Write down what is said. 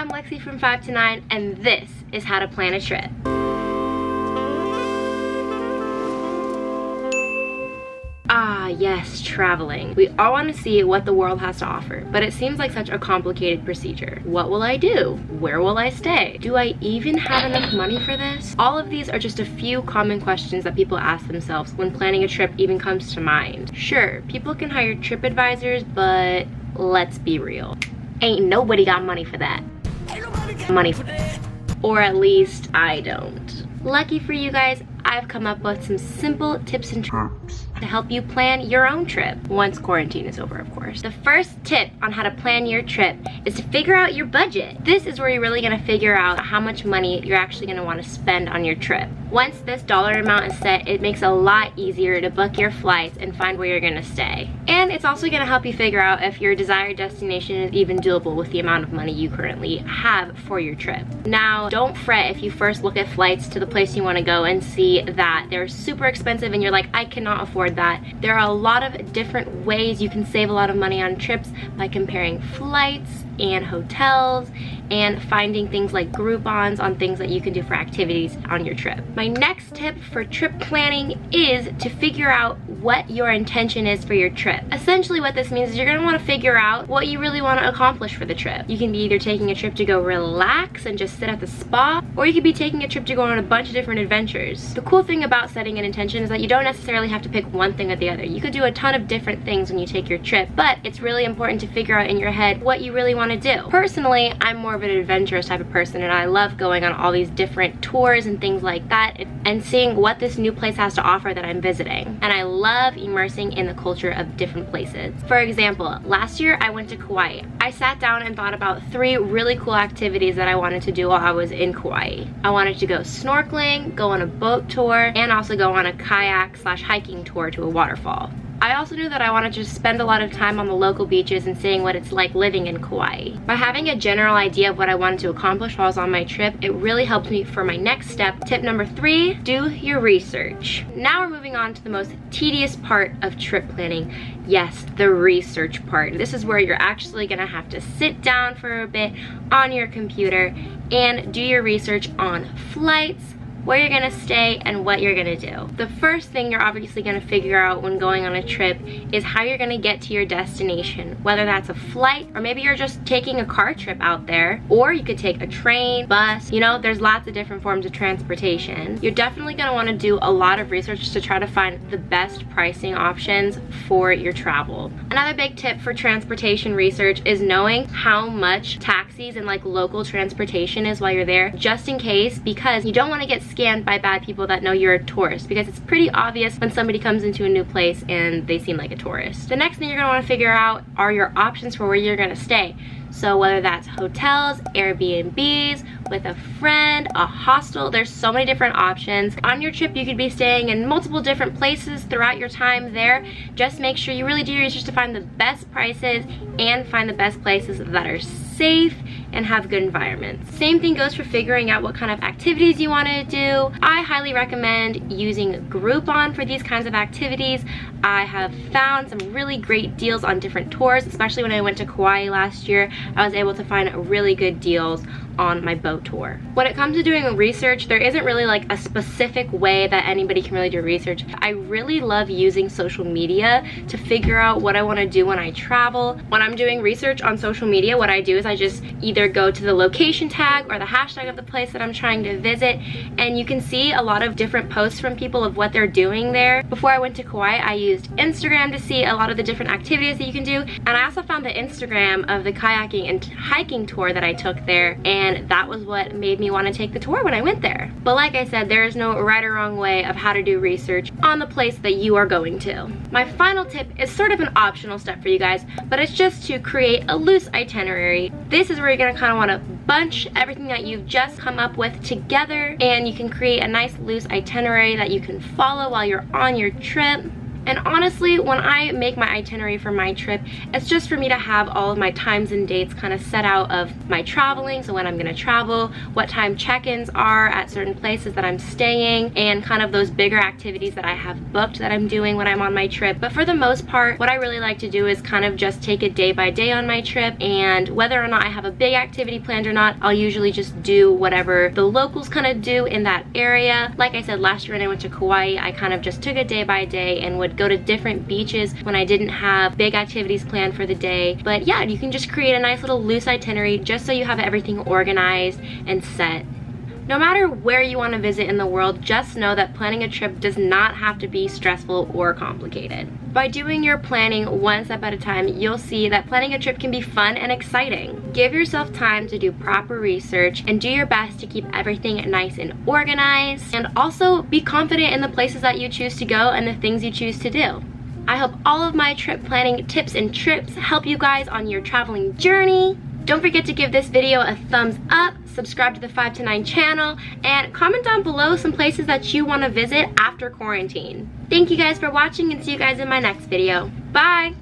I'm Lexie from 5 to 9, and this is how to plan a trip. Ah, yes, traveling. We all want to see what the world has to offer, but it seems like such a complicated procedure. What will I do? Where will I stay? Do I even have enough money for this? All of these are just a few common questions that people ask themselves when planning a trip even comes to mind. Sure, people can hire trip advisors, but let's be real. Ain't nobody got money for that. Or at least I don't. Lucky for you guys, I've come up with some simple tips and tricks to help you plan your own trip once quarantine is over, of course. The first tip on how to plan your trip is to figure out your budget. This is where you're really gonna figure out how much money you're actually gonna wanna spend on your trip. Once this dollar amount is set, it makes it a lot easier to book your flights and find where you're gonna stay. And it's also gonna help you figure out if your desired destination is even doable with the amount of money you currently have for your trip. Now, don't fret if you first look at flights to the place you wanna go and see that they're super expensive and you're like, I cannot afford that. There are a lot of different ways you can save a lot of money on trips by comparing flights and hotels and finding things like Groupons on things that you can do for activities on your trip. My next tip for trip planning is to figure out what your intention is for your trip. Essentially what this means is you're gonna wanna figure out what you really wanna accomplish for the trip. You can be either taking a trip to go relax and just sit at the spa, or you could be taking a trip to go on a bunch of different adventures. The cool thing about setting an intention is that you don't necessarily have to pick one thing or the other. You could do a ton of different things when you take your trip, but it's really important to figure out in your head what you really wanna do. Personally, I'm more of an adventurous type of person, and I love going on all these different tours and things like that and seeing what this new place has to offer that I'm visiting. And I love immersing in the culture of different places. For example, last year I went to Kauai. I sat down and thought about 3 really cool activities that I wanted to do while I was in Kauai. I wanted to go snorkeling, go on a boat tour, and also go on a kayak/hiking tour to a waterfall. I also knew that I wanted to spend a lot of time on the local beaches and seeing what it's like living in Kauai. By having a general idea of what I wanted to accomplish while I was on my trip, it really helped me for my next step. Tip number 3, do your research. Now we're moving on to the most tedious part of trip planning. Yes, the research part. This is where you're actually gonna have to sit down for a bit on your computer and do your research on flights, where you're gonna stay, and what you're gonna do. The first thing you're obviously gonna figure out when going on a trip is how you're gonna get to your destination, whether that's a flight or maybe you're just taking a car trip out there, or you could take a train, bus, you know, there's lots of different forms of transportation. You're definitely gonna wanna do a lot of research to try to find the best pricing options for your travel. Another big tip for transportation research is knowing how much taxis and like local transportation is while you're there, just in case, because you don't wanna get scanned by bad people that know you're a tourist, because it's pretty obvious when somebody comes into a new place and they seem like a tourist. The next thing you're gonna wanna figure out are your options for where you're gonna stay. So whether that's hotels, Airbnbs, with a friend, a hostel, there's so many different options. On your trip, you could be staying in multiple different places throughout your time there. Just make sure you really do your research to find the best prices and find the best places that are safe and have good environments. Same thing goes for figuring out what kind of activities you want to do. I highly recommend using Groupon for these kinds of activities. I have found some really great deals on different tours, especially when I went to Kauai last year. I was able to find really good deals on my boat tour. When it comes to doing research, there isn't really like a specific way that anybody can really do research. I really love using social media to figure out what I want to do when I travel. When I'm doing research on social media, what I do is I just either go to the location tag or the hashtag of the place that I'm trying to visit, and you can see a lot of different posts from people of what they're doing there. Before I went to Kauai, I used Instagram to see a lot of the different activities that you can do, and I also found the Instagram of the kayaking and hiking tour that I took there, and that was what made me want to take the tour when I went there. But like I said, there is no right or wrong way of how to do research on the place that you are going to. My final tip is sort of an optional step for you guys, but it's just to create a loose itinerary. This is where you're gonna kind of want to bunch everything that you've just come up with together, and you can create a nice loose itinerary that you can follow while you're on your trip. And honestly, when I make my itinerary for my trip, it's just for me to have all of my times and dates kind of set out of my traveling, so when I'm gonna travel, what time check-ins are at certain places that I'm staying, and kind of those bigger activities that I have booked that I'm doing when I'm on my trip. But for the most part, what I really like to do is kind of just take it day by day on my trip, and whether or not I have a big activity planned or not, I'll usually just do whatever the locals kind of do in that area. Like I said, last year when I went to Kauai, I kind of just took it day by day and would go to different beaches when I didn't have big activities planned for the day. But yeah, you can just create a nice little loose itinerary just so you have everything organized and set. No matter where you want to visit in the world, just know that planning a trip does not have to be stressful or complicated. By doing your planning one step at a time, you'll see that planning a trip can be fun and exciting. Give yourself time to do proper research and do your best to keep everything nice and organized. And also be confident in the places that you choose to go and the things you choose to do. I hope all of my trip planning tips and trips help you guys on your traveling journey. Don't forget to give this video a thumbs up, subscribe to the 5 to 9 channel, and comment down below some places that you want to visit after quarantine. Thank you guys for watching, and see you guys in my next video. Bye!